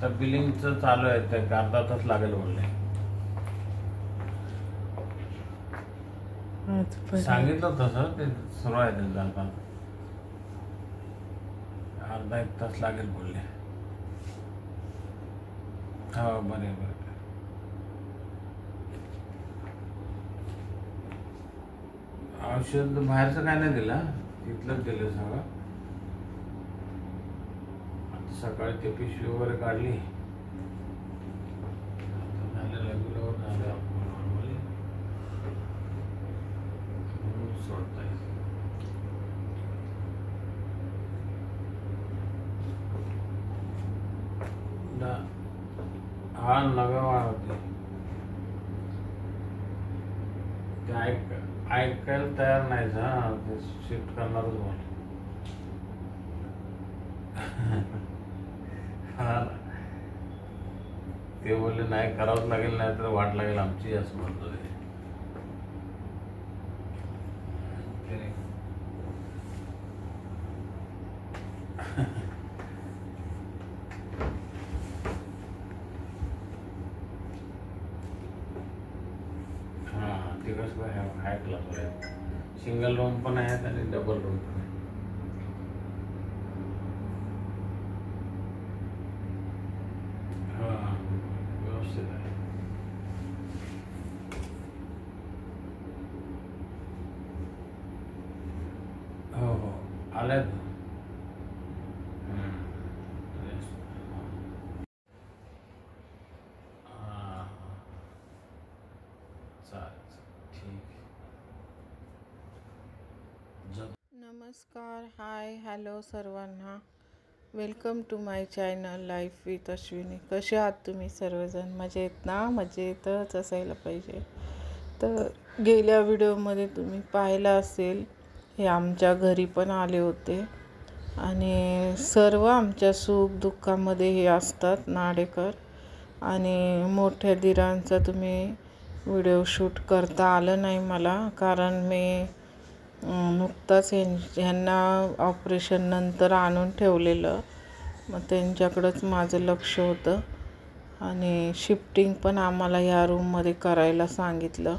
तर बिलिंगचं चालू आहे, ते अर्धा तास लागेल बोलले. सांगितलं तसं ते सुरू आहे त्यांचं, अर्धा एक तास लागेल बोलले. हो बरोबर. औषध बाहेरचं काय नाही दिलं, इथलंच दिलं सगळं. सकाळी ते पिशवी वगैरे काढली, झालं रेग्युलर झालं नॉर्मली सोडता येईल. हा नव्या होते ते ऐकायला तयार नाही. हा ते शिफ्ट करणारच बोल. हा ते बोलले नाही करावंच लागेल, नाही तर वाट लागेल आमची, असं म्हणतो ते. हां ते कसं हाय क्लास आहे, सिंगल रूम पण आहेत आणि डबल रूम पण आहे. हां व्यवस्थित आहे. हो हो आल्यात. नमस्कार, हाय, हॅलो सर्वांना. Welcome to my channel life with Ashwini. कसे आहात तुम्ही सर्वजण? मजेत ना? मजेतच असायला पाहिजे. तर गेल्या व्हिडिओमध्ये तुम्ही पाहिलं असेल, हे आमच्या घरी पण आले होते आणि सर्व आमच्या सुख दुःखामध्ये हे असतात नाडेकर. आणि मोठ्या दिरांचा तुम्ही व्हिडिओ शूट करता आलं नाही मला, कारण मी नुकताच ह्यांना ऑपरेशन नंतर आणून ठेवलेलं, मग त्यांच्याकडंच माझं लक्ष होतं. आणि शिफ्टिंग पण आम्हाला ह्या रूममध्ये करायला सांगितलं.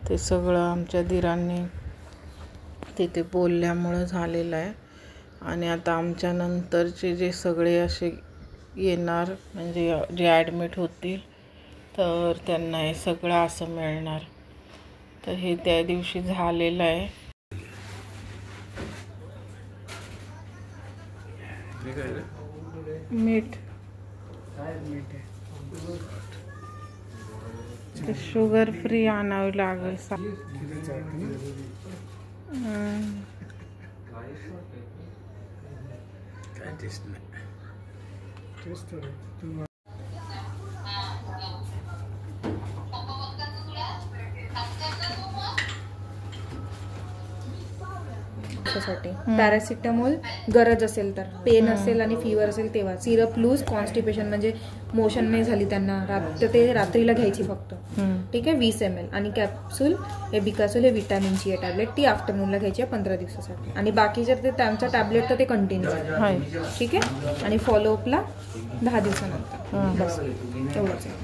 ते सगळं आमच्या दिरांनी तिथे बोलल्यामुळं झालेलं आहे. आणि आता आमच्या नंतरचे जे सगळे असे येणार, म्हणजे जे ॲडमिट होतील, तर त्यांना हे सगळं असं मिळणार. तर हे त्या दिवशी झालेलं आहे. मीठ ते शुगर फ्री आणावं लागेल. काय टेस्ट नाही. साठी पॅरासिटामॉल गरज असेल तर, पेन असेल आणि फीवर असेल तेव्हा. सिरप लूज कॉन्स्टिपेशन म्हणजे मोशन नाही झाली त्यांना, तर ते रात्रीला घ्यायची फक्त. ठीक आहे, 20 ml. आणि कॅप्सूल हे बिकासूल हे विटॅमिनची आहे टॅबलेट, ती आफ्टरनूनला घ्यायची आहे 15 दिवसासाठी. आणि बाकीचे ते त्यांचा टॅबलेट तर ते कंटिन्यू आहे. ठीक आहे. आणि फॉलोअपला 10 दिवसानंतर. बस एवढंच आहे.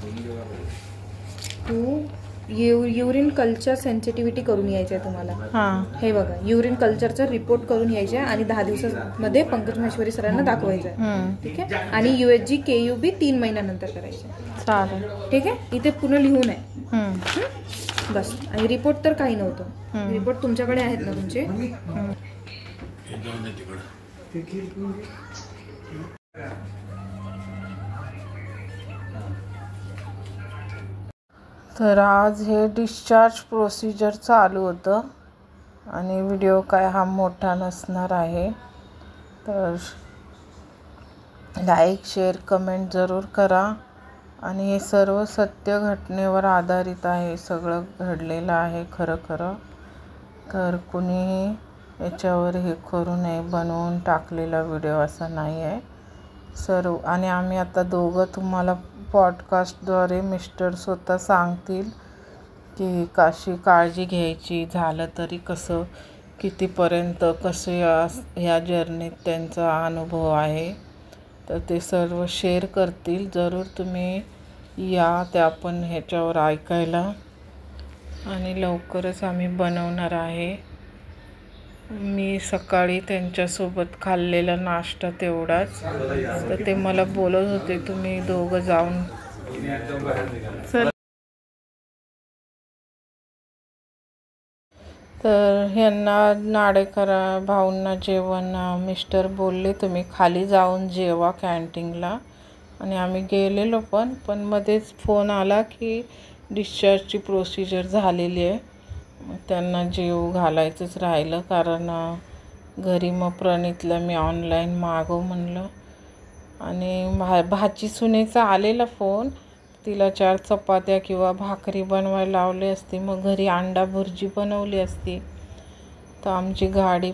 तू युरिन कल्चर सेन्सिटिव्हिटी करून यायचं आहे तुम्हाला. हे बघा, युरिन कल्चरचा रिपोर्ट करून यायचे आहे आणि 10 दिवसामध्ये पंकज महेश्वरी सरांना दाखवायचं आहे. ठीक आहे. आणि USG KUB 3 महिन्यानंतर करायचे. चालेल. ठीक आहे. इथे पूर्ण लिहून आहे बस. आणि रिपोर्ट तर काही नव्हतं. रिपोर्ट तुमच्याकडे आहेत ना तुमचे? तर आज हे डिस्चार्ज प्रोसिजर चालू होतं आणि व्हिडिओ काय हा मोठा नसणार आहे. तर लाईक, शेअर, कमेंट जरूर करा. आणि हे सर्व सत्य घटनेवर आधारित आहे, सगळं घडलेलं आहे खरं. तर कुणीही याच्यावर हे करू नये, बनवून टाकलेला व्हिडिओ असा नाही आहे सर्व. आणि आम्ही आता दोघं तुम्हाला पॉडकास्टद्वारे मिस्टर स्वतः सांगतील की कशी काळजी घ्यायची, झालं तरी कसं कितीपर्यंत कसे ह्या जर्नीत त्यांचा अनुभव आहे, तर ते सर्व शेअर करतील. जरूर तुम्ही या त्या पण ह्याच्यावर ऐकायला. आणि लवकरच आम्ही बनवणार आहे. मी सकाळी त्यांच्यासोबत खाल्लेला नाश्ता तेवढाच, तर ते मला बोलत होते तुम्ही दोघं जाऊन तर ह्यांना नाडेकर भाऊंना जेवण मिस्टर बोलले तुम्ही खाली जाऊन जेवा कॅन्टीनला. आणि आम्ही गेलेलो पण मध्येच फोन आला की डिस्चार्जची प्रोसिजर झालेली आहे. मग त्यांना जेव घालायचंच राहिलं, कारण घरी मग प्रणितला मी ऑनलाईन मागव म्हणलं. आणि भाची सुनेचा आलेला फोन, तिला 4 चपात्या किंवा भाकरी बनवायला लावली असती, मग घरी अंडा भुर्जी बनवली असती. तर आमची गाडी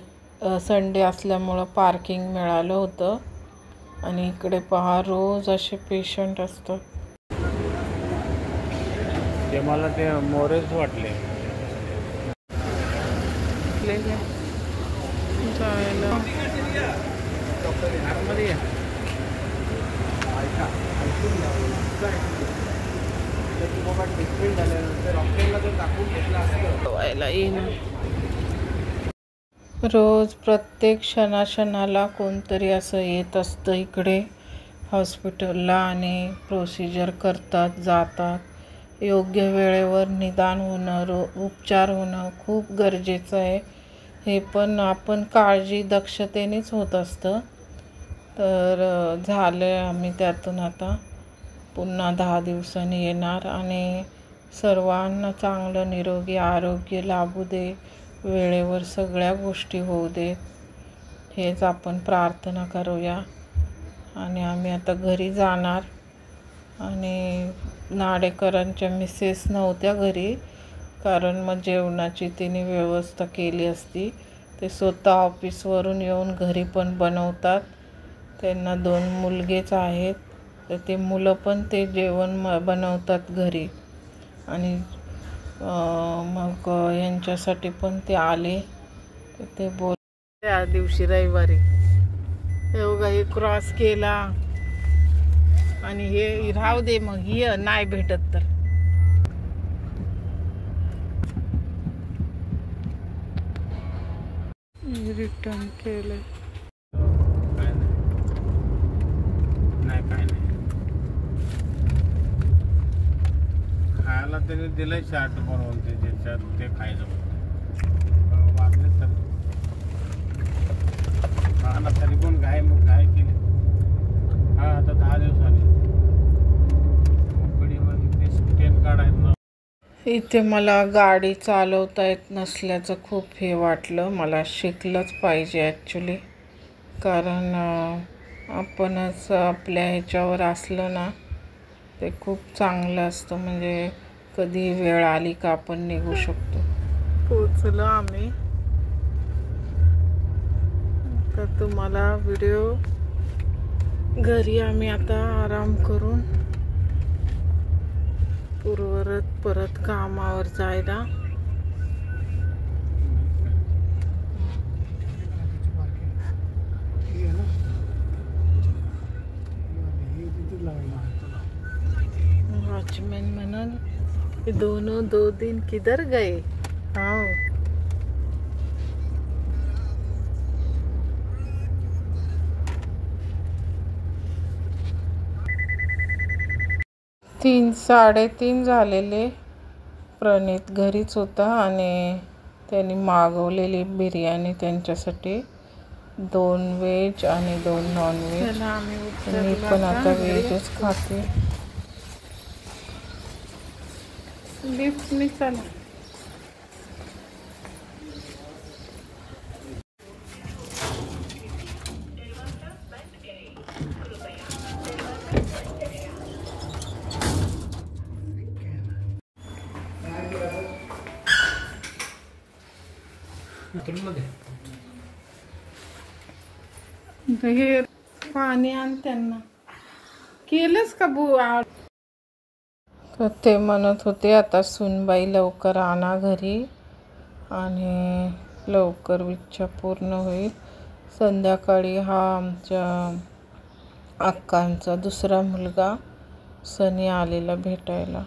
संडे असल्यामुळं पार्किंग मिळालं होतं. आणि इकडे पहा रोज असे पेशंट असतात. ते मला ते मोरेच वाटले. रोज प्रत्येक क्षणाला कोणतरी असं येत असतं इकडे हॉस्पिटलला आणि प्रोसिजर करतात, जातात. योग्य वेळेवर निदान होणं, उपचार होणं खूप गरजेचं आहे. हे पण आपण काळजी दक्षतेनेच होत असतं. तर झालं आम्ही त्यातून आता पुन्हा 10 दिवसांनी येणार. आणि सर्वांना चांगलं निरोगी आरोग्य लाभू दे, वेळेवर सगळ्या गोष्टी होऊ देत, हेच आपण प्रार्थना करूया. आणि आम्ही आता घरी जाणार. आणि नाडेकरांच्या मिसेस नव्हत्या घरी, कारण मग जेवणाची तिने व्यवस्था केली असती. ते स्वतः ऑफिसवरून येऊन घरी पण बनवतात. त्यांना 2 मुलगेच आहेत, तर ते मुलं पण ते जेवण बनवतात घरी. आणि मग यांच्यासाठी पण ते आले, तर ते बोल त्या दिवशी रविवारी हे क्रॉस केला. आणि हे राहू दे, मग हे नाही भेटत तर रिटर्न केलं. काय नाही खायला त्याने दिलंय चाट बनवून, त्याच्यात ते खायचं वाटले तर खायला तरी पण घाय केली. हा आता 10 दिवसांनी कंपनीमध्ये स्टेन काढायचं. इथे मला गाडी चालवता येत नसल्याचं खूप हे वाटलं. मला शिकलंच पाहिजे ॲक्च्युली, कारण आपणच आपल्या ह्याच्यावर असलं ना ते खूप चांगलं असतं. म्हणजे कधी वेळ आली का आपण निघू शकतो. पोचलो आम्ही. तर तुम्हाला व्हिडिओ घरी आम्ही आता आराम करून परत कामावर जायला. वॉचमैन म्हणून ये दोनों 2 दिन किधर गए. हाँ 3:30 झालेले. प्रणित घरीच होता आणि त्यांनी मागवलेली बिर्याणी त्यांच्यासाठी, 2 व्हेज आणि 2 नॉनव्हेज. मी पण आता व्हेजच खाते. लिफ्टने चला. हे पाणी आण त्यांना. केलंच का बुवा. तर ते म्हणत होते आता सुनबाई लवकर आणा घरी. आणि लवकर इच्छा पूर्ण होईल. संध्याकाळी हा आमच्या अक्कांचा दुसरा मुलगा सनी आलेला भेटायला.